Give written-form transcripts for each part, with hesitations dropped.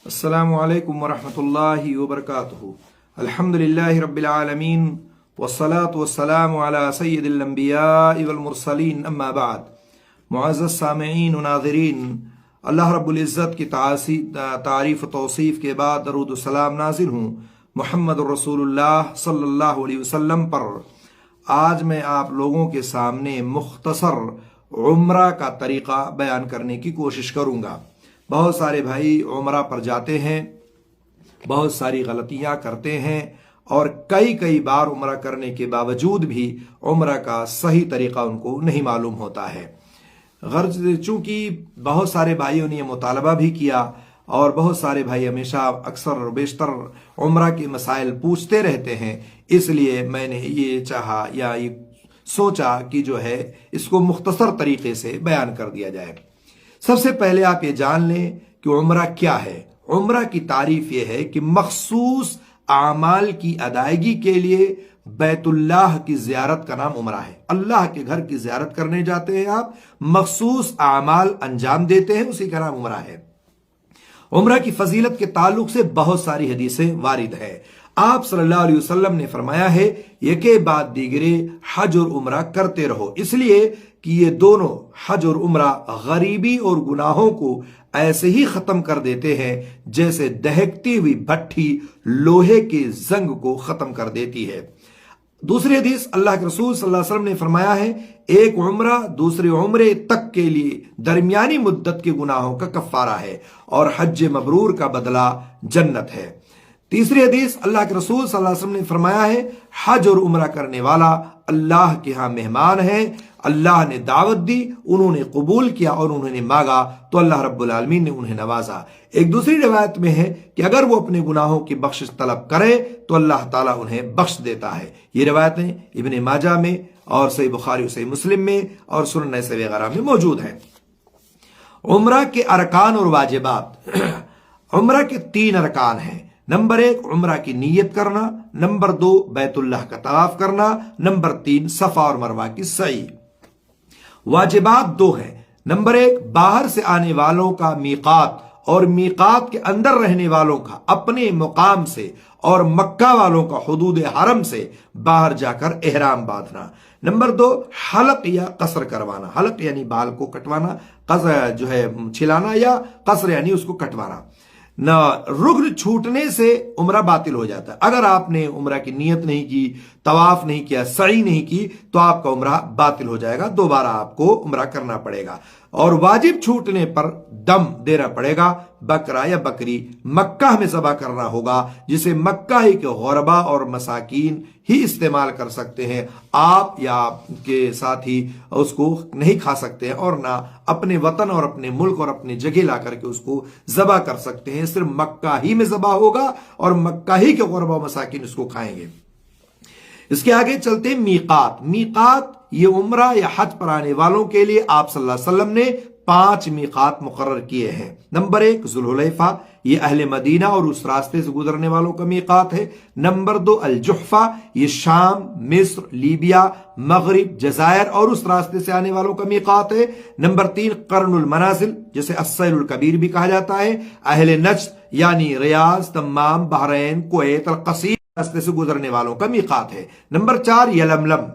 अस्सलामु अलैकुम वरहमतुल्लाहि वबरकातुहू। अल्हम्दुलिल्लाहि रब्बिल आलमीन वस्सलातु वस्सलामु अला सय्यिदिल अंबियाइ वल मुरसलीन अम्मा बाद। मुअज़्ज़ज़ सामिईन व नाज़रीन, अल्लाह रब्बुल इज़्ज़त की तारीफ़ तौसीफ़ के बाद दरूद व सलाम नाज़िल हूँ मुहम्मदुर रसूलुल्लाह सल्लल्लाहु अलैहि वसल्लम पर। आज मैं आप लोगों के सामने मुख्तसर उम्रा का तरीक़ा बयान करने की कोशिश करूँगा। बहुत सारे भाई उम्रा पर जाते हैं, बहुत सारी गलतियां करते हैं और कई बार उम्रा करने के बावजूद भी उम्रा का सही तरीका उनको नहीं मालूम होता है। गर्ज चूंकि बहुत सारे भाइयों ने यह मुतालबा भी किया और बहुत सारे भाई हमेशा अक्सर बेशतर उम्रा के मसाइल पूछते रहते हैं, इसलिए मैंने ये चाहा या ये सोचा कि जो है इसको मुख्तसर तरीके से बयान कर दिया जाए। सबसे पहले आप ये जान लें कि उम्रा क्या है। उम्रा की तारीफ यह है कि मखसूस आमाल की अदायगी के लिए बैतुल्लाह की जियारत का नाम उम्रा है। अल्लाह के घर की जियारत करने जाते हैं, आप मखसूस आमाल अंजाम देते हैं, उसी का नाम उम्रा है। उम्रा की फजीलत के ताल्लुक से बहुत सारी हदीसें वारिद है। आप सल्लल्लाहु अलैहि वसल्लम ने फरमाया है, ये बाद दीगरे हज और उम्रा करते रहो, इसलिए कि ये दोनों हज और उम्रा गरीबी और गुनाहों को ऐसे ही खत्म कर देते हैं जैसे दहकती हुई भट्टी लोहे के जंग को खत्म कर देती है। दूसरी हदीस अल्लाह के रसूल सल्लल्लाहु अलैहि वसल्लम ने फरमाया है, एक उम्रा दूसरे उम्रे तक के लिए दरमियानी मुद्दत के गुनाहों का कफ्फारा है और हज मबरूर का बदला जन्नत है। तीसरी हदीस अल्लाह के रसूल सल्लल्लाहु अलैहि वसल्लम ने फरमाया है, हज और उम्रा करने वाला अल्लाह के यहां मेहमान है। अल्लाह ने दावत दी, उन्होंने कबूल किया और उन्होंने मांगा तो अल्लाह रब्बुल आलमीन ने उन्हें नवाजा। एक दूसरी रिवायत में है कि अगर वो अपने गुनाहों की बख्शिश तलब करे तो अल्लाह ताला उन्हें बख्श देता है। ये रिवायतें इब्ने माजा में और सही बुखारी सही मुस्लिम में और सुनन नसई वगैरह में मौजूद है। उम्रा के अरकान और वाजिबात। उम्रा के 3 अरकान हैं। नंबर 1 उम्रा की नीयत करना, नंबर 2 बैतुल्लाह का तवाफ करना, नंबर 3 सफा और मरवा की सई। वाजिबात 2 हैं। नंबर 1 बाहर से आने वालों का मीकात और मीकात के अंदर रहने वालों का अपने मुकाम से और मक्का वालों का हुदूद हरम से बाहर जाकर एहराम बांधना। नंबर 2 हलक या कसर करवाना। हलक यानी बाल को कटवाना, कसर जो है छिलाना, या कसर यानी उसको कटवाना। न रुक्न छूटने से उम्रा बातिल हो जाता है। अगर आपने उम्रा की नीयत नहीं की, तवाफ नहीं किया, सई नहीं की तो आपका उम्रा बातिल हो जाएगा, दोबारा आपको उम्रा करना पड़ेगा। और वाजिब छूटने पर दम देना पड़ेगा। बकरा या बकरी मक्का में ज़बह करना होगा, जिसे मक्का ही के गुरबा और मसाकीन ही इस्तेमाल कर सकते हैं। आप या आपके साथी उसको नहीं खा सकते हैं और ना अपने वतन और अपने मुल्क और अपनी जगह ला करके उसको ज़बह कर सकते हैं। सिर्फ मक्का ही में ज़बह होगा और मक्का ही के गुरबा और मसाकीन उसको खाएंगे। इसके आगे चलते हैं मीकात। मीकात ये उम्रा या हज पर आने वालों के लिए आप सल्लल्लाहु अलैहि वसल्लम ने 5 मीकात मुकर्रर किए हैं। नंबर 1 जुल्हुलैफा, ये अहले मदीना और उस रास्ते से गुजरने वालों का मीकात है। नंबर 2 अल जुहफा, ये शाम, मिस्र, लीबिया, मगरिब, जजायर और उस रास्ते से आने वालों का मीकात है। नंबर 3 कर्नुल मनाजिल, जिसे अस्सैरुल कबीर भी कहा जाता है, अहले नज्द यानी रियाज, तम्माम, बहरैन, कुवैत, अल कसीर रास्ते से गुजरने वालों का मीकात है। नंबर 4 यलमलम,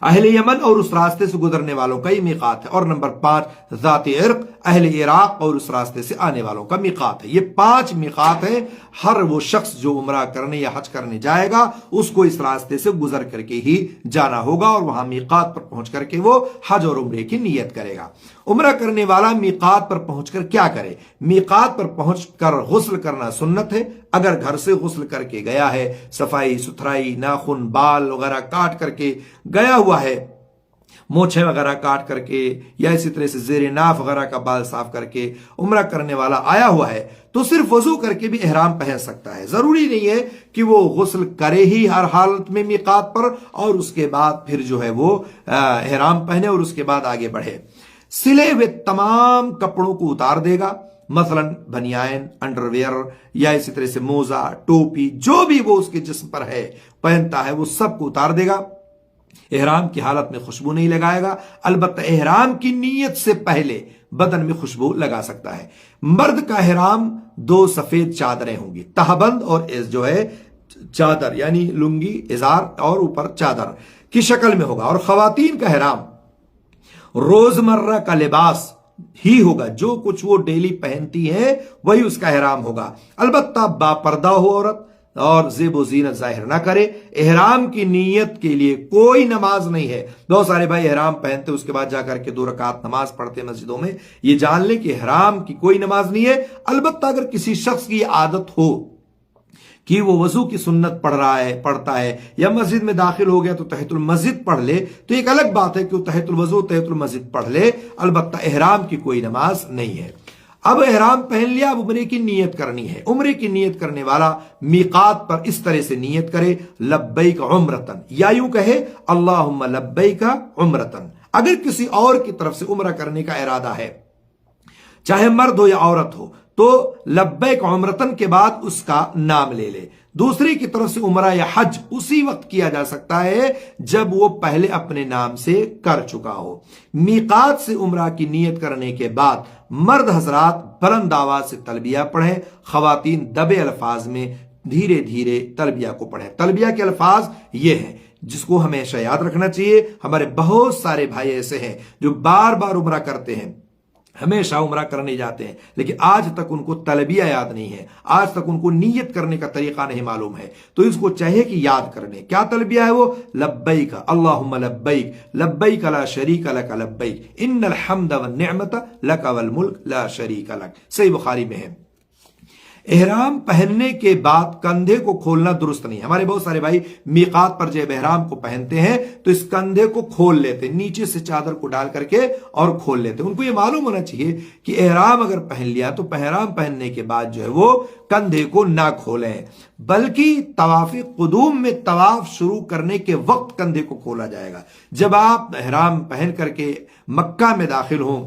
अहले यमन और उस रास्ते से गुजरने वालों का ही मीकात है। और नंबर 5 ज़ात इर्क, अहले इराक और उस रास्ते से आने वालों का मीकात है। ये 5 मीकात है। हर वो शख्स जो उम्रा करने या हज करने जाएगा उसको इस रास्ते से गुजर करके ही जाना होगा और वहां मीकात पर पहुंच करके वो हज और उम्रे की नीयत करेगा। उम्रा करने वाला मीकात पर पहुंचकर क्या करे? मीकात पर पहुंचकर गुस्ल करना सुन्नत है। अगर घर से गुस्ल करके गया है, सफाई सुथराई, नाखून बाल वगैरह काट करके गया हुआ है, मोछे वगैरह काट करके या इसी तरह से जेरे नाफ वगैरह का बाल साफ करके उम्रा करने वाला आया हुआ है तो सिर्फ वजू करके भी एहराम पहन सकता है। जरूरी नहीं है कि वो गुस्ल करे ही हर हालत में मीकात पर और उसके बाद फिर जो है वो एहराम पहने और उसके बाद आगे बढ़े। सिले हुए तमाम कपड़ों को उतार देगा, मसलन बनियान, अंडरवेयर या इसी तरह से मोजा, टोपी, जो भी वो उसके जिस्म पर है पहनता है वो सबको उतार देगा। एहराम की हालत में खुशबू नहीं लगाएगा। अलबत्ता एहराम की नीयत से पहले बदन में खुशबू लगा सकता है। मर्द का एहराम 2 सफेद चादरें होंगी, तहबंद और जो है चादर यानी लुंगी, इजार और ऊपर चादर की शक्ल में होगा। और खवातीन का एहराम रोजमर्रा का लिबास ही होगा, जो कुछ वो डेली पहनती हैं वही उसका एहराम होगा। अलबत्ता बापर्दा हो औरत और ज़ेबो ज़ीनत जाहिर ना करे। एहराम की नीयत के लिए कोई नमाज नहीं है। बहुत सारे भाई एहराम पहनते उसके बाद जाकर के 2 रकात नमाज पढ़ते मस्जिदों में। ये जान ले कि एहराम की कोई नमाज नहीं है। अलबत्ता अगर किसी शख्स की आदत हो कि वो वजू की सुन्नत पढ़ता है या मस्जिद में दाखिल हो गया तो तहियतुल मस्जिद पढ़ ले, तो एक अलग बात है कि वो तहियतुल वजू तहियतुल मस्जिद पढ़ ले। अलबत्ता एहराम की कोई नमाज नहीं है। अब एहराम पहन लिया, अब उम्रे की नीयत करनी है। उम्रे की नीयत करने वाला मीकात पर इस तरह से नीयत करे, लब्बैक उम्रतन, या यूं कहे अल्लाहुम्मा लब्बैक उम्रतन। अगर किसी और की तरफ से उम्रा करने का इरादा है, चाहे मर्द हो या औरत हो, तो लब्बैक उम्रतन के बाद उसका नाम ले ले। दूसरी की तरफ से उमरा या हज उसी वक्त किया जा सकता है जब वो पहले अपने नाम से कर चुका हो। मीकात से उमरा की नीयत करने के बाद मर्द हजरात बुलंद आवाज से तलबिया पढ़ें, खवातीन दबे अल्फाज में धीरे धीरे तलबिया को पढ़ें। तलबिया के अल्फाज ये हैं जिसको हमेशा याद रखना चाहिए। हमारे बहुत सारे भाई ऐसे हैं जो बार बार उमरा करते हैं, हमेशा उमरा करने जाते हैं, लेकिन आज तक उनको तलबिया याद नहीं है, आज तक उनको नियत करने का तरीका नहीं मालूम है। तो इसको चाहिए कि याद करने। क्या तलबिया है वो? लब्बैक अल्लाहुम्मा लब्बैक, लब्बैक ला शरीक लक लब्बैक, इन्नल हम्द वन निअमत लक वल मुल्क ला शरीक लक। सही बुखारी में है। एहराम पहनने के बाद कंधे को खोलना दुरुस्त नहीं। हमारे बहुत सारे भाई मीकात पर जब एहराम को पहनते हैं तो इस कंधे को खोल लेते, नीचे से चादर को डाल करके और खोल लेते। उनको ये मालूम होना चाहिए कि एहराम अगर पहन लिया तो एहराम पहनने के बाद जो है वो कंधे को ना खोलें, बल्कि तवाफ कुदूम में तवाफ शुरू करने के वक्त कंधे को खोला जाएगा। जब आप एहराम पहन करके मक्का में दाखिल हों,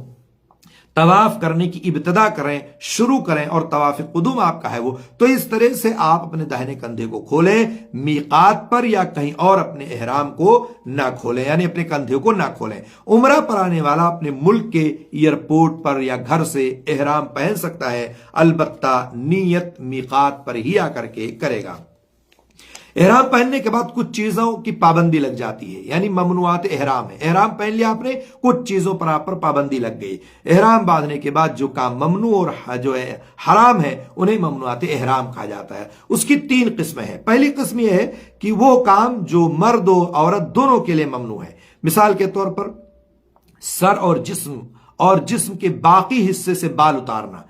तवाफ करने की इब्तिदा करें, शुरू करें और तवाफ कुदूम आपका है वो, तो इस तरह से आप अपने दाहिने कंधे को खोलें। मीकात पर या कहीं और अपने एहराम को ना खोलें, यानी अपने कंधे को ना खोलें। उमरा पर आने वाला अपने मुल्क के एयरपोर्ट पर या घर से एहराम पहन सकता है, अलबत्ता नीयत मीकात पर ही आकर के करेगा। एहराम पहनने के बाद कुछ चीजों की पाबंदी लग जाती है, यानी ममनुआत एहराम है। एहराम पहन लिया आपने, कुछ चीजों पर आप पर पाबंदी लग गई। एहराम बांधने के बाद जो काम ममनू और जो है हराम है उन्हें ममनुआत एहराम कहा जाता है। उसकी 3 किस्में हैं। पहली किस्म यह है कि वो काम जो मर्द और औरत दोनों के लिए ममनू है। मिसाल के तौर पर सर और जिस्म के बाकी हिस्से से बाल उतारना,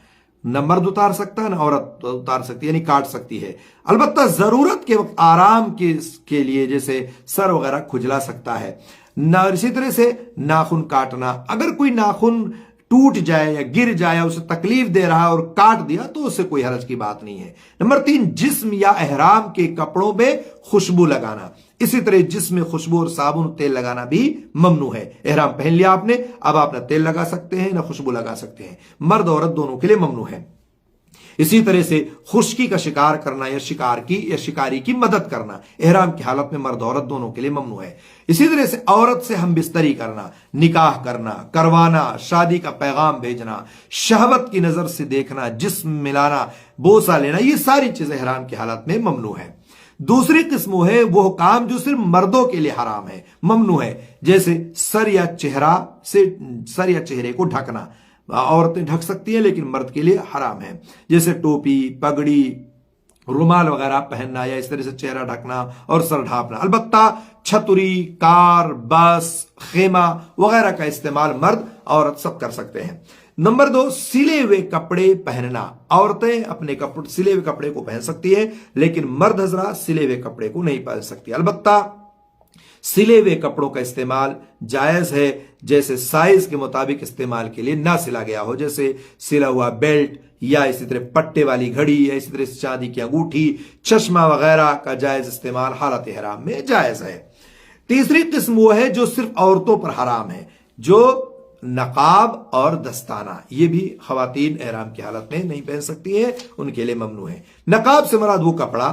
न मर्द उतार सकता है न औरत उतार सकती है, यानी काट सकती है। अलबत्ता जरूरत के वक्त आराम के लिए जैसे सर वगैरह खुजला सकता है। इसी तरह से नाखून काटना, अगर कोई नाखून टूट जाए या गिर जाए या उसे तकलीफ दे रहा है और काट दिया तो उससे कोई हरज की बात नहीं है। नंबर 3, जिस्म या एहराम के कपड़ों में खुशबू लगाना। इसी तरह जिस्म में खुशबू और साबुन तेल लगाना भी ममनू है। एहराम पहन लिया आपने, अब आप ना तेल लगा सकते हैं ना खुशबू लगा सकते हैं। मर्द औरत दोनों के लिए ममनू है। इसी तरह से खुश्की का शिकार करना या शिकारी की मदद करना एहराम की हालत में मर्द औरत दोनों के लिए ममनू है। इसी तरह से औरत से हम बिस्तरी करना, निकाह करना, करवाना, शादी का पैगाम भेजना, शहवत की नजर से देखना, जिस्म मिलाना, बोसा लेना, ये सारी चीजें एहराम की हालत में ममनू है। दूसरी किस्म है वो काम जो सिर्फ मर्दों के लिए हराम है, ममनू है, जैसे सर या चेहरे को ढकना। औरतें ढक सकती हैं लेकिन मर्द के लिए हराम है, जैसे टोपी, पगड़ी, रुमाल वगैरह पहनना या इस तरह से चेहरा ढकना और सर ढांपना। अलबत्ता छतरी, कार, बस, खेमा वगैरह का इस्तेमाल मर्द औरत सब कर सकते हैं। नंबर 2, सिले हुए कपड़े पहनना। औरतें अपने सिले हुए कपड़े को पहन सकती है लेकिन मर्द हजरा सिले हुए कपड़े को नहीं पहन सकती। अलबत्ता सिले हुए कपड़ों का इस्तेमाल जायज है, जैसे साइज के मुताबिक इस्तेमाल के लिए ना सिला गया हो, जैसे सिला हुआ बेल्ट या इसी तरह पट्टे वाली घड़ी या इसी तरह चांदी की अंगूठी, चश्मा वगैरह का जायज इस्तेमाल हालत एहराम में जायज है। तीसरी किस्म वो है जो सिर्फ औरतों पर हराम है, जो नकाब और दस्ताना, ये भी खवातीन एहराम की हालत में नहीं पहन सकती है, उनके लिए ममनू है। नकाब से मुराद वो कपड़ा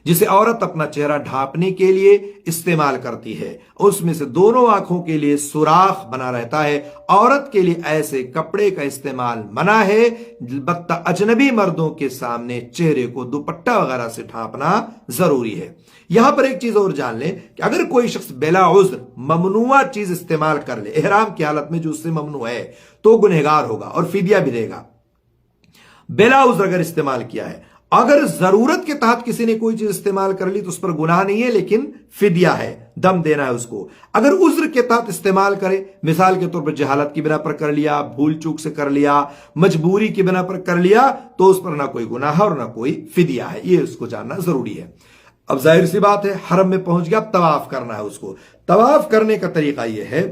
जिसे औरत अपना चेहरा ढांपने के लिए इस्तेमाल करती है। उसमें से दोनों आंखों के लिए सुराख बना रहता है। औरत के लिए ऐसे कपड़े का इस्तेमाल मना है। अलबत्ता अजनबी मर्दों के सामने चेहरे को दुपट्टा वगैरह से ढांपना जरूरी है। यहां पर एक चीज और जान लें कि अगर कोई शख्स बिला उज्र ममनुआ चीज इस्तेमाल कर ले एहराम की हालत में जो उससे ममनु है, तो गुनहगार होगा और फिदिया भी देगा। बिला उज्र अगर इस्तेमाल किया है, अगर जरूरत के तहत किसी ने कोई चीज इस्तेमाल कर ली तो उस पर गुनाह नहीं है, लेकिन फिदिया है, दम देना है उसको। अगर उज्र के तहत इस्तेमाल करे, मिसाल के तौर पर जहालत की बिना पर कर लिया, भूल चूक से कर लिया, मजबूरी की बिना पर कर लिया, तो उस पर ना कोई गुनाह और ना कोई फिदिया है। ये उसको जानना जरूरी है। अब जाहिर सी बात है, हरम में पहुंच गया, तवाफ करना है उसको। तवाफ करने का तरीका यह है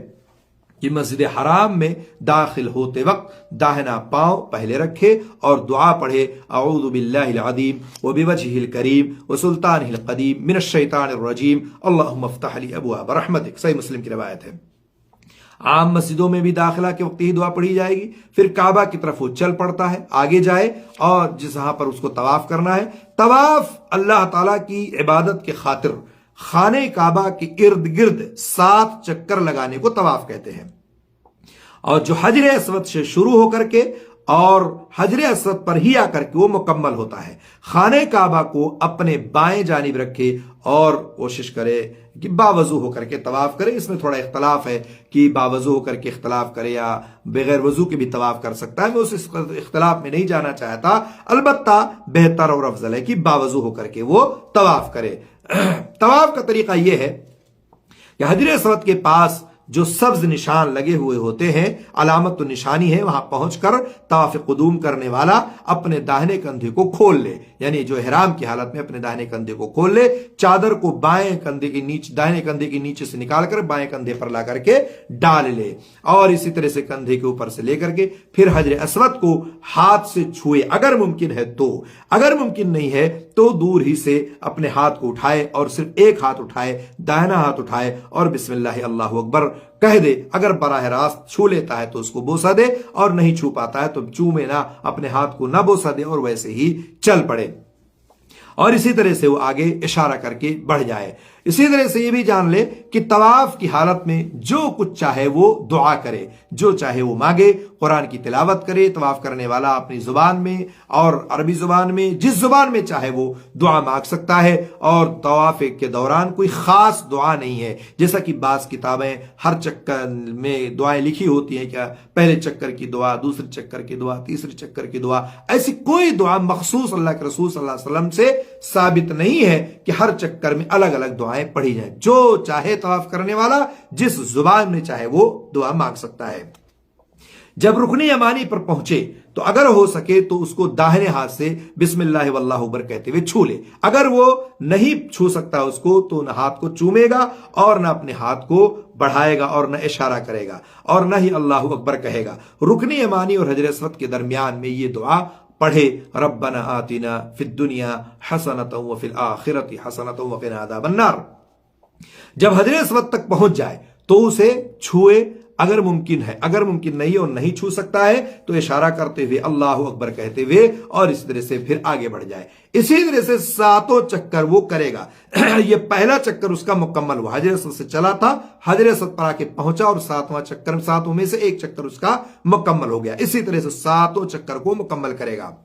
कि मस्जिद हराम में दाखिल होते वक्त दाहिना पांव पहले रखे और दुआ पढ़े, अऊज़ु बिल्लाहिल अज़ीम व बिवजहिल करीम व सुल्तानिल क़दीम मिनश शैतानिर रजीम अल्लाहुम्मा इफ्तह ली अबवाब रहमतिक। सही मुस्लिम की रिवायत है। आम मस्जिदों में भी दाखिला के वक्त ही दुआ पढ़ी जाएगी। फिर काबा की तरफ वो चल पड़ता है, आगे जाए और जहां पर उसको तवाफ करना है। तवाफ अल्लाह ताला की इबादत के खातिर खाने काबा के इर्द गिर्द 7 चक्कर लगाने को तवाफ कहते हैं। और जो हजर अस्वद से शुरू होकर के और हजर अस्वद पर ही आकर के वो मुकम्मल होता है। खाने काबा को अपने बाएं जानिब रखे और कोशिश करे कि बावजू होकर के तवाफ करे। इसमें थोड़ा इख्तलाफ है कि बावजू होकर के इख्तलाफ करे या बगैर वजू के भी तवाफ कर सकता है। मैं उस इख्तलाफ में नहीं जाना चाहता, अलबत्ता बेहतर और अफजल है कि बावजू होकर के वो तवाफ करे। तवाफ का तरीका यह है कि हजर अस्वद के पास जो सब्ज निशान लगे हुए होते हैं, अलामत तो निशानी है, वहां पहुंचकर तवाफ कुदूम करने वाला अपने दाहिने कंधे को खोल ले, यानी जो इहराम की हालत में अपने दाहिने कंधे को खोल ले, चादर को बाएं कंधे के नीचे, दाहिने कंधे के नीचे से निकालकर बाएं कंधे पर ला करके डाल ले और इसी तरह से कंधे के ऊपर से लेकर के फिर हजर अस्वद को हाथ से छुए, अगर मुमकिन है तो। अगर मुमकिन नहीं है तो दूर ही से अपने हाथ को उठाए और सिर्फ एक हाथ उठाए, दाहिना हाथ उठाए और बिस्मिल्लाह अल्लाहु अकबर कह दे। अगर बराह रास्त छू लेता है तो उसको बोसा दे और नहीं छू पाता है तो चूमे ना, अपने हाथ को ना बोसा दे और वैसे ही चल पड़े और इसी तरह से वो आगे इशारा करके बढ़ जाए। इसी तरह से ये भी जान ले कि तवाफ की हालत में जो कुछ चाहे वो दुआ करे, जो चाहे वो मांगे, कुरान की तिलावत करे। तवाफ करने वाला अपनी जुबान में और अरबी जुबान में, जिस जुबान में चाहे वो दुआ मांग सकता है। और तवाफ के दौरान कोई खास दुआ नहीं है, जैसा कि बास किताबें हर चक्कर में दुआएं लिखी होती हैं, क्या पहले चक्कर की दुआ, दूसरे चक्कर की दुआ, तीसरे चक्कर की दुआ, ऐसी कोई दुआ मखसूस अल्लाह के रसूल सल्लल्लाहु अलैहि वसल्लम से साबित नहीं है कि हर चक्कर में अलग अलग दुआएं पढ़ी जाए। जो चाहे तवाफ करने वाला जिस जुबान में चाहे वो दुआ मांग सकता है। जब रुकने यमानी पर पहुंचे तो अगर हो सके तो उसको दाहिने हाथ से बिस्मिल्लाह वल्लाहु अकबर कहते हुए छू ले। अगर वो नहीं छू सकता उसको तो न हाथ को चूमेगा और न अपने हाथ को बढ़ाएगा और न इशारा करेगा और न ही अल्लाहु अकबर कहेगा। रुकने यमानी और हजर अस्वद के दरमियान में ये दुआ पढ़े, रब्बना आतिना फिद दुनिया हसनतन व फिल आखिरति हसनतन व क़िना अज़ाबन्नार। जब हजर अस्वद तक पहुंच जाए तो उसे छुए अगर मुमकिन है। अगर मुमकिन नहीं है और नहीं छू सकता है तो इशारा करते हुए अल्लाहु अकबर कहते हुए और इस तरह से फिर आगे बढ़ जाए। इसी तरह से 7 चक्कर वो करेगा। ये पहला चक्कर उसका मुकम्मल हुआ, हजर अस्वद से चला था, हजर अस्वद पर आके पहुंचा और 7वां चक्कर, 7 में से एक चक्कर उसका मुकम्मल हो गया। इसी तरह से 7 चक्कर को मुकम्मल करेगा।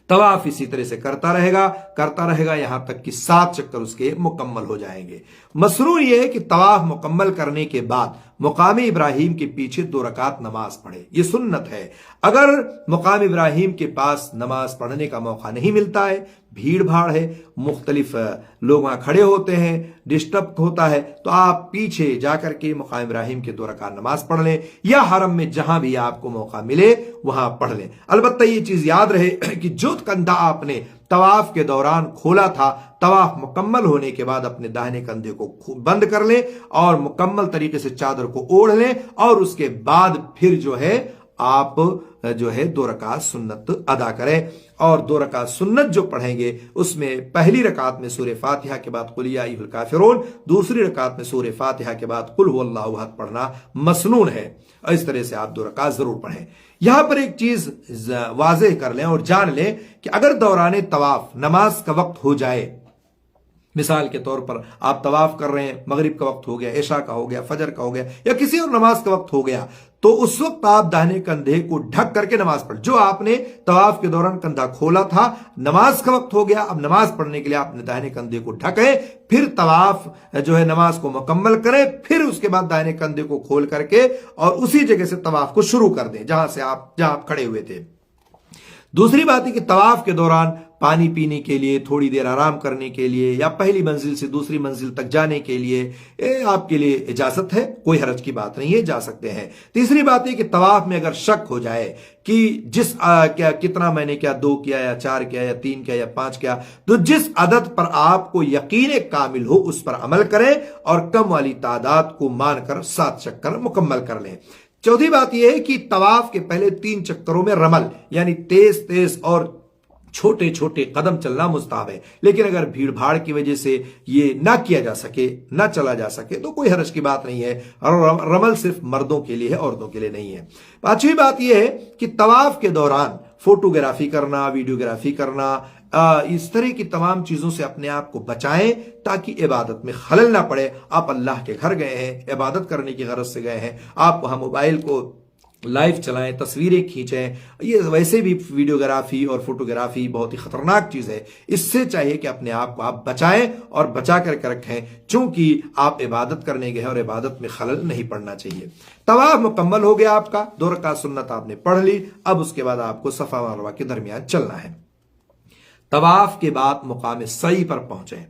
तवाफ इसी तरह से करता रहेगा यहां तक कि 7 चक्कर उसके मुकम्मल हो जाएंगे। मसरूर यह है कि तवाफ मुकम्मल करने के बाद मुकाम इब्राहिम के पीछे 2 रकात नमाज पढ़े, यह सुन्नत है। अगर मुकाम इब्राहिम के पास नमाज पढ़ने का मौका नहीं मिलता है, भीड़ भाड़ है, मुख्तलिफ लोग वहां खड़े होते हैं, डिस्टर्ब होता है, तो आप पीछे जाकर के मुकाम इब्राहिम के 2 रकात नमाज पढ़ लें या हरम में जहां भी आपको मौका मिले वहां पढ़ लें। अलबत्ता ये चीज याद रहे कि जो कंधा आपने तवाफ के दौरान खोला था, तवाफ मुकम्मल होने के बाद अपने दाहिने कंधे को बंद कर लें और मुकम्मल तरीके से चादर को ओढ़ लें और उसके बाद फिर जो है आप 2 रकात सुन्नत अदा करें। और 2 रकात सुन्नत जो पढ़ेंगे उसमें पहली रकात में सूरह फातिहा के बाद कुल या अय्युहल काफिरून, दूसरी रकात में सूरह फातिहा के बाद कुल हुवल्लाहु अहद पढ़ना मसनून है। और इस तरह से आप 2 रकात जरूर पढ़ें। यहां पर एक चीज वाज़ेह कर लें और जान लें कि अगर दौरान तवाफ नमाज का वक्त हो जाए मिसाल के तौर पर आप तवाफ कर रहे हैं, मगरिब का वक्त हो गया, इशा का हो गया, फजर का हो गया, या किसी और नमाज का वक्त हो गया, तो उस वक्त आप दाहिने कंधे को ढक करके नमाज पढ़। जो आपने तवाफ के दौरान कंधा खोला था, नमाज का वक्त हो गया, अब नमाज पढ़ने के लिए आपने दाहिने कंधे को ढके, फिर तवाफ जो है नमाज को मुकम्मल करें, फिर उसके बाद दाहिने कंधे को खोल करके और उसी जगह से तवाफ को शुरू कर दें जहां आप खड़े हुए थे। दूसरी बात है कि तवाफ के दौरान पानी पीने के लिए, थोड़ी देर आराम करने के लिए, या पहली मंजिल से दूसरी मंजिल तक जाने के लिए आपके लिए इजाजत है, कोई हरज की बात नहीं है, जा सकते हैं। तीसरी बात है कि तवाफ में अगर शक हो जाए कि क्या कितना मैंने क्या 2 किया या 4 किया या 3 किया या 5 किया, तो जिस अदद पर आपको यकीन कामिल हो उस पर अमल करें और कम वाली तादाद को मानकर 7 चक्कर मुकम्मल कर लें। चौथी बात यह है कि तवाफ के पहले 3 चक्करों में रमल यानी तेज तेज और छोटे छोटे कदम चलना मुस्ताहब है, लेकिन अगर भीड़ भाड़ की वजह से ये ना किया जा सके, ना चला जा सके, तो कोई हरज की बात नहीं है। और रमल सिर्फ मर्दों के लिए है, औरतों के लिए नहीं है। पांचवी बात यह है कि तवाफ के दौरान फोटोग्राफी करना, वीडियोग्राफी करना, इस तरह की तमाम चीजों से अपने आप को बचाएं ताकि इबादत में खलल ना पड़े। आप अल्लाह के घर गए हैं, इबादत करने की गरज से गए हैं, आप वहां मोबाइल को लाइव चलाएं, तस्वीरें खींचें, ये वैसे भी वीडियोग्राफी और फोटोग्राफी बहुत ही खतरनाक चीज है। इससे चाहिए कि अपने आप को आप बचाएं और बचा करके रखें, चूंकि आप इबादत करने गए हैं और इबादत में खलल नहीं पड़ना चाहिए। तवाफ मुकम्मल हो गया आपका, 2 रकात सुन्नत आपने पढ़ ली, अब उसके बाद आपको सफा मरवा के दरमियान चलना है। तवाफ के बाद मुकाम सई पर पहुंचे,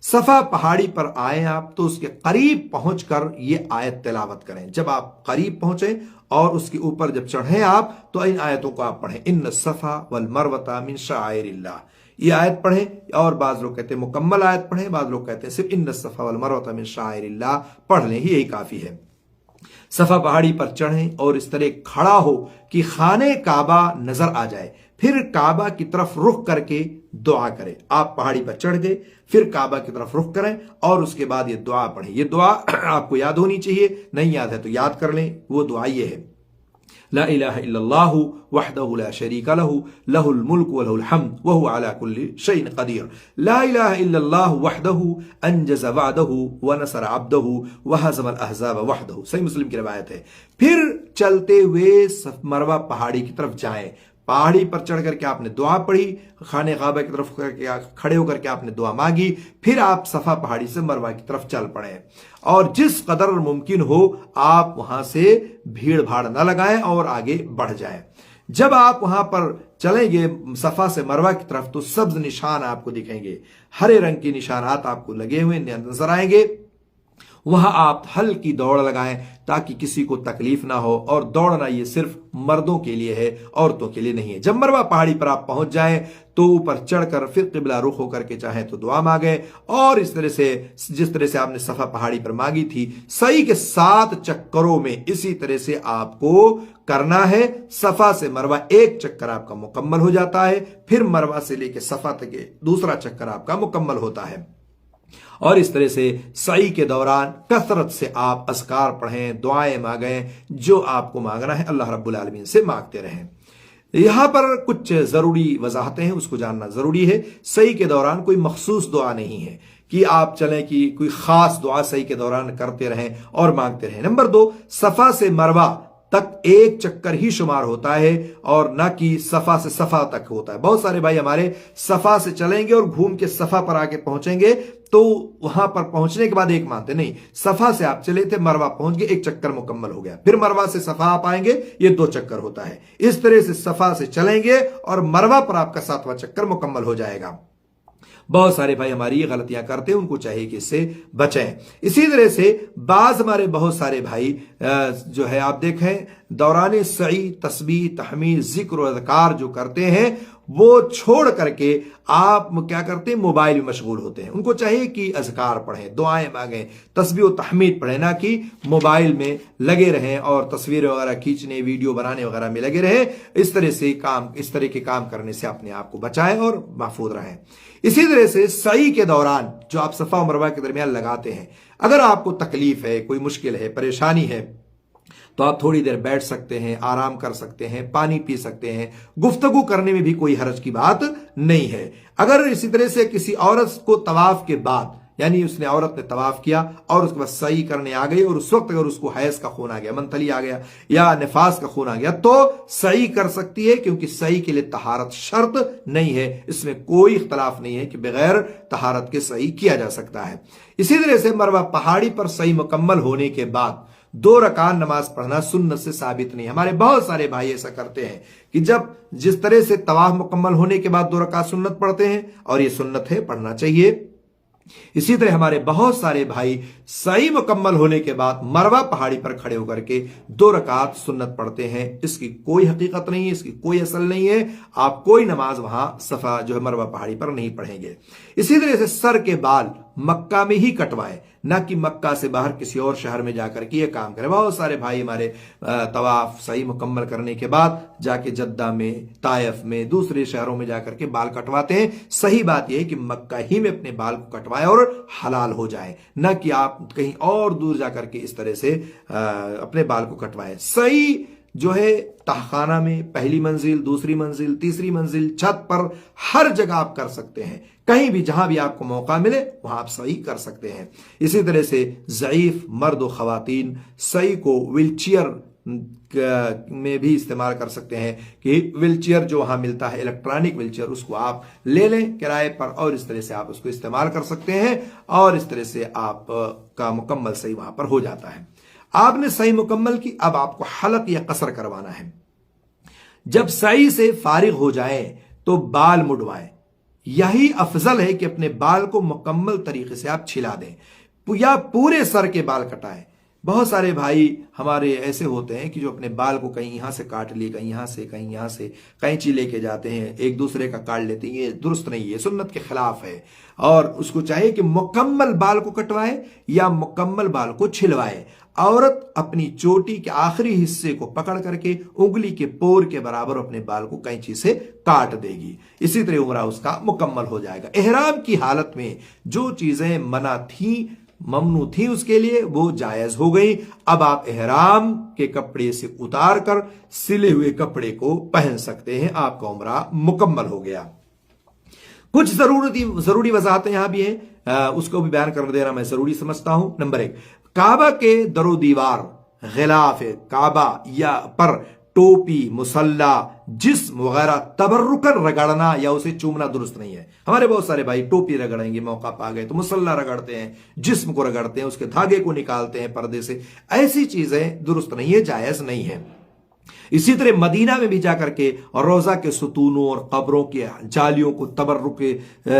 सफा पहाड़ी पर आए आप तो उसके करीब पहुंचकर ये आयत तिलावत करें। जब आप करीब पहुंचे और उसके ऊपर जब चढ़े आप तो इन आयतों को आप पढ़ें, इन्न सफा वल मरवता मिन शाइरिल्लाह, ये आयत पढ़ें। और बाज लोग कहते हैं मुकम्मल आयत पढ़ें, बाज लोग कहते हैं सिर्फ इन्न सफा वल मरवता मिन शाइरिल्लाह पढ़ लें, यही काफी है। सफा पहाड़ी पर चढ़ें और इस तरह खड़ा हो कि खाने काबा नजर आ जाए, फिर काबा की तरफ रुख करके दुआ करें। आप पहाड़ी पर चढ़ गए, फिर काबा की तरफ रुख करें और उसके बाद ये दुआ पढ़ें। ये दुआ आपको याद होनी चाहिए, नहीं याद है तो याद कर लें। वो दुआ ये है, ला इलाहा इल्लल्लाहु वहदहु ला शरीका लहु लहुल मुल्क व लहुल हम्द व हुवा अला कुल्ली शैइन कदीर। ला इलाहा इल्लल्लाहु वहदहु अंजज़ वअदहु व नसर अब्दहु व हज़मल अहज़ाब वहदहु। सही मुस्लिम की रिवायत है। फिर चलते हुए मरवा पहाड़ी की तरफ जाएं। पहाड़ी पर चढ़ करके आपने दुआ पढ़ी, खाने काबा की तरफ खड़े होकर के आपने दुआ मांगी, फिर आप सफा पहाड़ी से मरवा की तरफ चल पड़े और जिस कदर मुमकिन हो आप वहां से भीड़ भाड़ न लगाएं और आगे बढ़ जाएं। जब आप वहां पर चलेंगे सफा से मरवा की तरफ तो सब्ज निशान आपको दिखेंगे, हरे रंग के निशानात आपको लगे हुए नजर आएंगे। वहां आप हल्की दौड़ लगाएं ताकि किसी को तकलीफ ना हो। और दौड़ना ये सिर्फ मर्दों के लिए है, औरतों के लिए नहीं है। जब मरवा पहाड़ी पर आप पहुंच जाएं तो ऊपर चढ़कर फिर किबला रुख होकर के चाहे तो दुआ मांगे और इस तरह से जिस तरह से आपने सफा पहाड़ी पर मांगी थी सही के 7 चक्करों में इसी तरह से आपको करना है। सफा से मरवा 1 चक्कर आपका मुकम्मल हो जाता है, फिर मरवा से लेकर सफा तक दूसरा चक्कर आपका मुकम्मल होता है। और इस तरह से सई के दौरान कसरत से आप अस्कार पढ़ें, दुआएं मांगें, जो आपको मांगना है अल्लाह रब्बुल आलमीन से मांगते रहें। यहां पर कुछ जरूरी वजाहतें हैं, उसको जानना जरूरी है। सई के दौरान कोई मखसूस दुआ नहीं है कि आप चलें कि कोई खास दुआ सई के दौरान करते रहें और मांगते रहें। नंबर 2, सफा से मरवा तक 1 चक्कर ही शुमार होता है और ना कि सफा से सफा तक होता है। बहुत सारे भाई हमारे सफा से चलेंगे और घूम के सफा पर आके पहुंचेंगे तो वहां पर पहुंचने के बाद 1 मानते नहीं। सफा से आप चले थे, मरवा पहुंच गए, 1 चक्कर मुकम्मल हो गया, फिर मरवा से सफा आप आएंगे, ये 2 चक्कर होता है। इस तरह से सफा से चलेंगे और मरवा पर आपका 7वां चक्कर मुकम्मल हो जाएगा। बहुत सारे भाई हमारी ये गलतियां करते हैं, उनको चाहिए कि इससे बचें। इसी तरह से बाज हमारे बहुत सारे भाई जो है आप देखें दौरान सई तस्बीह तहमीद जिक्र और अज़कार जो करते हैं वो छोड़ करके आप क्या करते हैं, मोबाइल में मशगूल होते हैं। उनको चाहिए कि अज़कार पढ़ें, दुआएं मांगें, तस्बीह और तहमीद पढ़ें, ना कि मोबाइल में लगे रहें और तस्वीरें वगैरह खींचने, वीडियो बनाने वगैरह में लगे रहें। इस तरह के काम करने से अपने आप को बचाएं और महफूज रहें। इसी तरह से सई के दौरान जो आप सफा और मरवा के दरमियान लगाते हैं, अगर आपको तकलीफ है, कोई मुश्किल है, परेशानी है, तो आप थोड़ी देर बैठ सकते हैं, आराम कर सकते हैं, पानी पी सकते हैं। गुफ्तगू करने में भी कोई हरज की बात नहीं है। अगर इसी तरह से किसी औरत को तवाफ के बाद, यानी उसने औरत ने तवाफ किया और उसके बाद सही करने आ गई और उस वक्त अगर उसको हैज का खून आ गया, मंथली आ गया या निफास का खून आ गया, तो सही कर सकती है, क्योंकि सही के लिए तहारत शर्त नहीं है। इसमें कोई इख्तलाफ नहीं है कि बगैर तहारत के सही किया जा सकता है। इसी तरह से मरवा पहाड़ी पर सही मुकम्मल होने के बाद 2 रकात नमाज पढ़ना सुन्नत से साबित नहीं। हमारे बहुत सारे भाई ऐसा करते हैं कि जब जिस तरह से तवाफ मुकम्मल होने के बाद 2 रकात सुन्नत पढ़ते हैं, और ये सुन्नत है, पढ़ना चाहिए। इसी तरह हमारे बहुत सारे भाई सही मुकम्मल होने के बाद मरवा पहाड़ी पर खड़े होकर के 2 रकात सुन्नत पढ़ते हैं। इसकी कोई हकीकत नहीं है, इसकी कोई असल नहीं है। आप कोई नमाज वहां सफा जो है मरवा पहाड़ी पर नहीं पढ़ेंगे। इसी तरह से सर के बाल मक्का में ही कटवाएं, ना कि मक्का से बाहर किसी और शहर में जाकर के ये काम करें। बहुत सारे भाई हमारे तवाफ सही मुकम्मल करने के बाद जाके जद्दा में, ताइफ में, दूसरे शहरों में जाकर के बाल कटवाते हैं। सही बात यह है कि मक्का ही में अपने बाल को कटवाएं और हलाल हो जाए, ना कि आप कहीं और दूर जाकर के इस तरह से अपने बाल को कटवाएं। सही जो है तहखाना में, पहली मंजिल, दूसरी मंजिल, तीसरी मंजिल, छत पर, हर जगह आप कर सकते हैं। कहीं भी जहां भी आपको मौका मिले वहां आप सही कर सकते हैं। इसी तरह से ज़ईफ मर्द और खवातीन सही को व्हीलचेयर में भी इस्तेमाल कर सकते हैं, कि व्हीलचेयर जो वहां मिलता है, इलेक्ट्रॉनिक व्हीलचेयर, उसको आप ले लें किराए पर और इस तरह से आप उसको इस्तेमाल कर सकते हैं, और इस तरह से आप का मुकम्मल सही वहां पर हो जाता है। आपने सही मुकम्मल की, अब आपको हलक या कसर करवाना है। जब सही से फारिग हो जाए तो बाल मुड़वाएं। यही अफजल है कि अपने बाल को मुकम्मल तरीके से आप छिला दें या पूरे सर के बाल कटाएं। बहुत सारे भाई हमारे ऐसे होते हैं कि जो अपने बाल को कहीं यहां से काट लिए, कहीं यहां से, कहीं यहां से, कैंची लेके जाते हैं, एक दूसरे का काट लेते हैं। ये दुरुस्त नहीं है, सुन्नत के खिलाफ है। और उसको चाहिए कि मुकम्मल बाल को कटवाए या मुकम्मल बाल को छिलवाए। औरत अपनी चोटी के आखिरी हिस्से को पकड़ करके उंगली के पोर के बराबर अपने बाल को कैंची से काट देगी। इसी तरह उम्रा उसका मुकम्मल हो जाएगा। एहराम की हालत में जो चीजें मना थी, ममनू थी, उसके लिए वो जायज हो गई। अब आप एहराम के कपड़े से उतार कर सिले हुए कपड़े को पहन सकते हैं। आपका उम्रा मुकम्मल हो गया। कुछ जरूरी वजाहतें यहां भी हैं, उसको भी बयान कर देना मैं जरूरी समझता हूं। नंबर 1, काबा के दरो दीवार, गिलाफ काबा या पर टोपी, मुसल्ला, जिस्म वगैरह तबर्रुकन रगड़ना या उसे चूमना दुरुस्त नहीं है। हमारे बहुत सारे भाई टोपी रगड़ेंगे, मौका पा गए तो मुसल्ला रगड़ते हैं, जिस्म को रगड़ते हैं, उसके धागे को निकालते हैं पर्दे से। ऐसी चीजें दुरुस्त नहीं है, जायज नहीं है। इसी तरह मदीना में भी जाकर के रोजा के सुतूनों और कब्रों के जालियों को तबर्रुक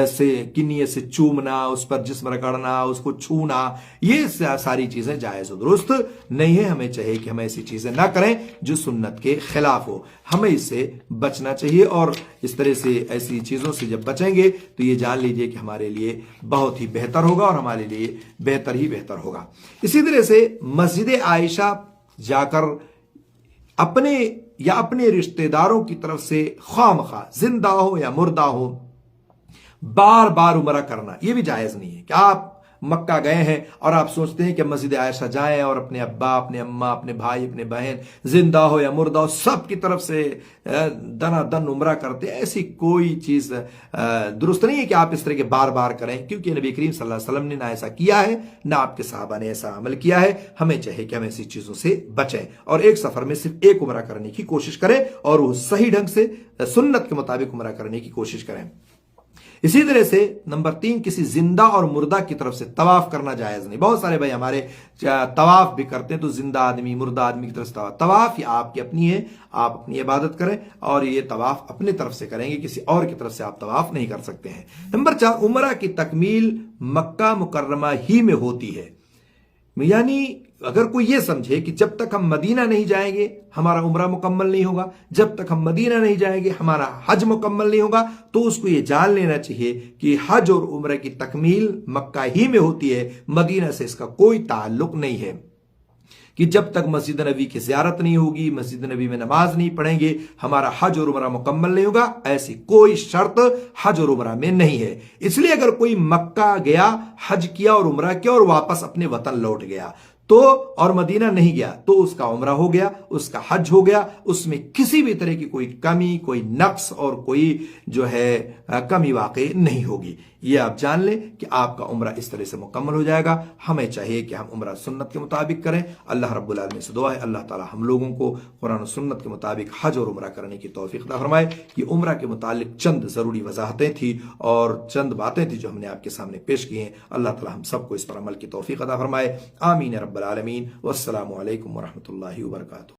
से, किन्नी से चूमना, उस पर जिस्म रगड़ना, उसको छूना, ये सारी चीजें जायज और दुरुस्त नहीं है। हमें चाहिए कि हम ऐसी चीजें ना करें जो सुन्नत के खिलाफ हो। हमें इससे बचना चाहिए, और इस तरह से ऐसी चीजों से जब बचेंगे तो ये जान लीजिए कि हमारे लिए बहुत ही बेहतर होगा और हमारे लिए बेहतर ही बेहतर होगा। इसी तरह से मस्जिद आयशा जाकर अपने या अपने रिश्तेदारों की तरफ से खामखा, जिंदा हो या मुर्दा हो, बार बार उमरा करना, यह भी जायज नहीं है। कि आप मक्का गए हैं और आप सोचते हैं कि मस्जिद आयशा जाएं और अपने अब्बा, अपने अम्मा, अपने भाई, अपने बहन, जिंदा हो या मुर्दा हो, सब की तरफ से दनादन उमरा करते हैं। ऐसी कोई चीज दुरुस्त नहीं है कि आप इस तरह के बार बार करें, क्योंकि नबी करीम सल्लल्लाहु अलैहि वसल्लम ने ना ऐसा किया है, ना आपके सहाबा ने ऐसा अमल किया है। हमें चाहिए कि हम ऐसी चीजों से बचें और एक सफर में सिर्फ एक उमरा करने की कोशिश करें, और वो सही ढंग से सुन्नत के मुताबिक उमरा करने की कोशिश करें। इसी तरह से नंबर 3, किसी जिंदा और मुर्दा की तरफ से तवाफ करना जायज नहीं। बहुत सारे भाई हमारे तवाफ भी करते हैं तो जिंदा आदमी, मुर्दा आदमी की तरफ से तवाफ या आपकी अपनी है, आप अपनी इबादत करें और ये तवाफ अपनी तरफ से करेंगे, किसी और की तरफ से आप तवाफ नहीं कर सकते हैं। नंबर 4, उमरा की तकमील मक्का मुकर्रमा ही में होती है। यानी अगर कोई ये समझे कि जब तक हम मदीना नहीं जाएंगे हमारा उम्रा मुकम्मल नहीं होगा, जब तक हम मदीना नहीं जाएंगे हमारा हज मुकम्मल नहीं होगा, तो उसको ये जान लेना चाहिए कि हज और उम्र की तकमील मक्का ही में होती है, मदीना से इसका कोई ताल्लुक नहीं है। कि जब तक मस्जिद नबी की ज़ियारत नहीं होगी, मस्जिद नबी में नमाज नहीं पढ़ेंगे, हमारा हज और उम्रा मुकम्मल नहीं होगा। ऐसी कोई शर्त हज और उम्रा में नहीं है। इसलिए अगर कोई मक्का गया, हज किया और उम्रा किया और वापस अपने वतन लौट गया, तो और मदीना नहीं गया तो उसका उम्रा हो गया, उसका हज हो गया, उसमें किसी भी तरह की कोई कमी, कोई नक्स और कोई जो है कमी वाकई नहीं होगी। ये आप जान लें कि आपका उम्रा इस तरह से मुकम्मल हो जाएगा। हमें चाहिए कि हम उम्रा सुन्नत के मुताबिक करें। अल्लाह रब्बुल आलमीन से दुआ है अल्लाह ताला हम लोगों को कुरान और सुन्नत के मुताबिक हज और उम्रा करने की तौफीक अता फरमाए। ये उम्रा के मुतालिक चंद ज़रूरी वजाहतें थी और चंद बातें थी जो हमने आपके सामने पेश की हैं। अल्लाह ताला हम सबको इस पर अमल की तौफीक अता फरमाए। आमीन या रब्बल आलमीन। वस्सलामु अलैकुम वरहमतुल्लाहि वबरकातुहू।